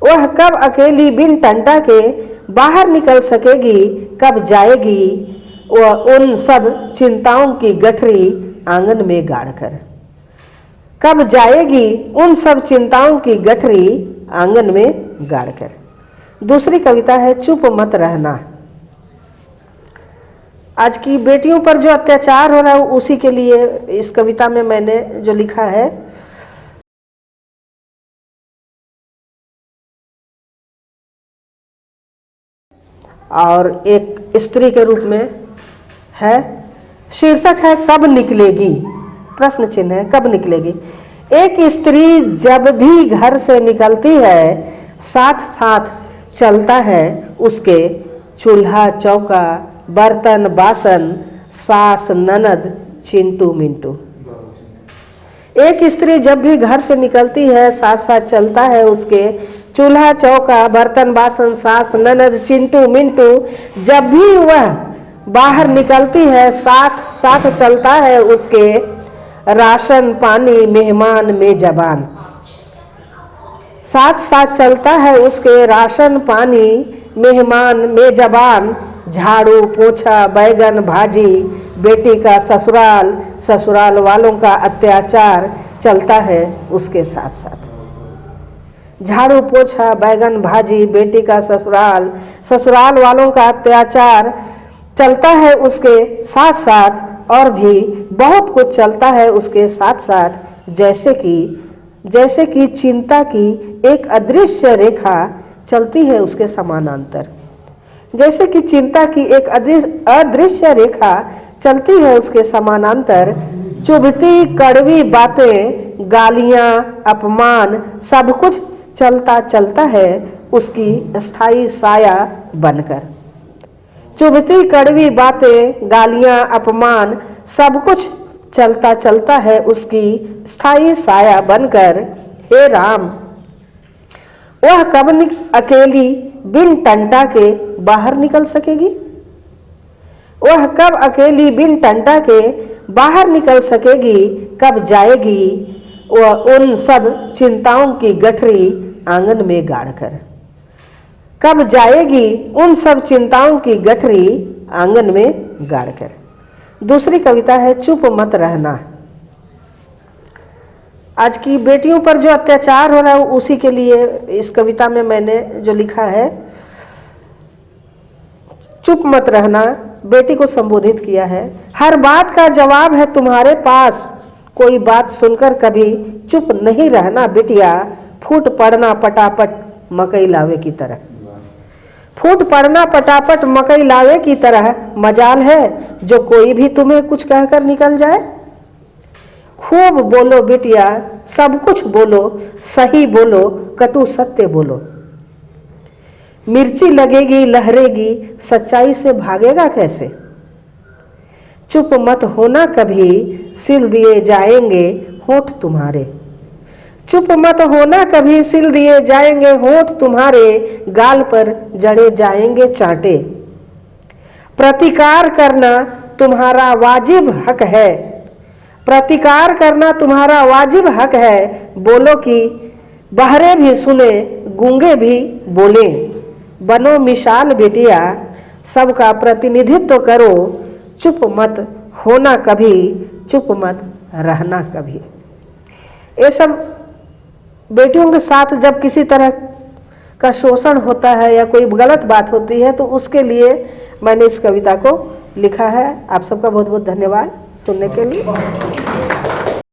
वह कब अकेली बिन टंटा के बाहर निकल सकेगी, कब जाएगी वह उन सब चिंताओं की गठरी आंगन में गाड़कर। कब जाएगी उन सब चिंताओं की गठरी आंगन में गाड़कर। दूसरी कविता है चुप मत रहना। आज की बेटियों पर जो अत्याचार हो रहा है उसी के लिए इस कविता में मैंने जो लिखा है। और एक स्त्री के रूप में है। शीर्षक है कब निकलेगी, प्रश्न चिन्ह है कब निकलेगी। एक स्त्री जब भी घर से निकलती है साथ साथ चलता है उसके चूल्हा चौका बर्तन बासन सास ननद चिंटू मिंटू। एक स्त्री जब भी घर से निकलती है साथ साथ चलता है उसके चूल्हा चौका बर्तन बासन सास ननद चिंटू मिंटू। जब भी वह बाहर निकलती है साथ साथ चलता है उसके राशन पानी मेहमान मेजबान। साथ साथ चलता है उसके राशन पानी मेहमान मेजबान। झाड़ू पोछा बैगन भाजी बेटी का ससुराल ससुराल वालों का अत्याचार चलता है उसके साथ साथ। झाड़ू पोछा बैगन भाजी बेटी का ससुराल ससुराल वालों का अत्याचार चलता है उसके साथ साथ। और भी बहुत कुछ चलता है उसके साथ साथ, जैसे कि चिंता की एक अदृश्य रेखा चलती है उसके समानांतर। जैसे कि चिंता की एक अदृश्य रेखा चलती है उसके समानांतर। चुभती कड़वी बातें गालियां अपमान सब कुछ चलता चलता है उसकी स्थायी साया बनकर। चुभती कड़वी बातें गालियां अपमान सब कुछ चलता चलता है उसकी स्थायी साया बनकर। हे राम, वह कब अकेली बिन टंटा के बाहर निकल सकेगी। वह कब अकेली बिन टंटा के बाहर निकल सकेगी, कब जाएगी वह उन सब चिंताओं की गठरी आंगन में गाड़कर। कब जाएगी उन सब चिंताओं की गठरी आंगन में गाड़कर। दूसरी कविता है चुप मत रहना। आज की बेटियों पर जो अत्याचार हो रहा है उसी के लिए इस कविता में मैंने जो लिखा है। चुप मत रहना बेटी को संबोधित किया है। हर बात का जवाब है तुम्हारे पास, कोई बात सुनकर कभी चुप नहीं रहना बिटिया। फूट पड़ना पटापट मकई लावे की तरह। फूट पड़ना पटापट मकई लावे की तरह मजाल है जो कोई भी तुम्हें कुछ कहकर निकल जाए। खूब बोलो बिटिया सब कुछ बोलो, सही बोलो कटु सत्य बोलो। मिर्ची लगेगी लहरेगी सच्चाई से भागेगा कैसे। चुप मत होना कभी सिल दिए जाएंगे होठ तुम्हारे। चुप मत होना कभी सिल दिए जाएंगे होठ तुम्हारे, गाल पर जड़े जाएंगे चांटे। प्रतिकार करना तुम्हारा वाजिब हक है। प्रतिकार करना तुम्हारा वाजिब हक है। बोलो कि बहरे भी सुने गूंगे भी बोले। बनो मिसाल बेटिया सबका प्रतिनिधित्व करो। चुप मत होना कभी चुप मत रहना कभी। ये सब बेटियों के साथ जब किसी तरह का शोषण होता है या कोई गलत बात होती है तो उसके लिए मैंने इस कविता को लिखा है। आप सबका बहुत बहुत धन्यवाद सुनने के लिए।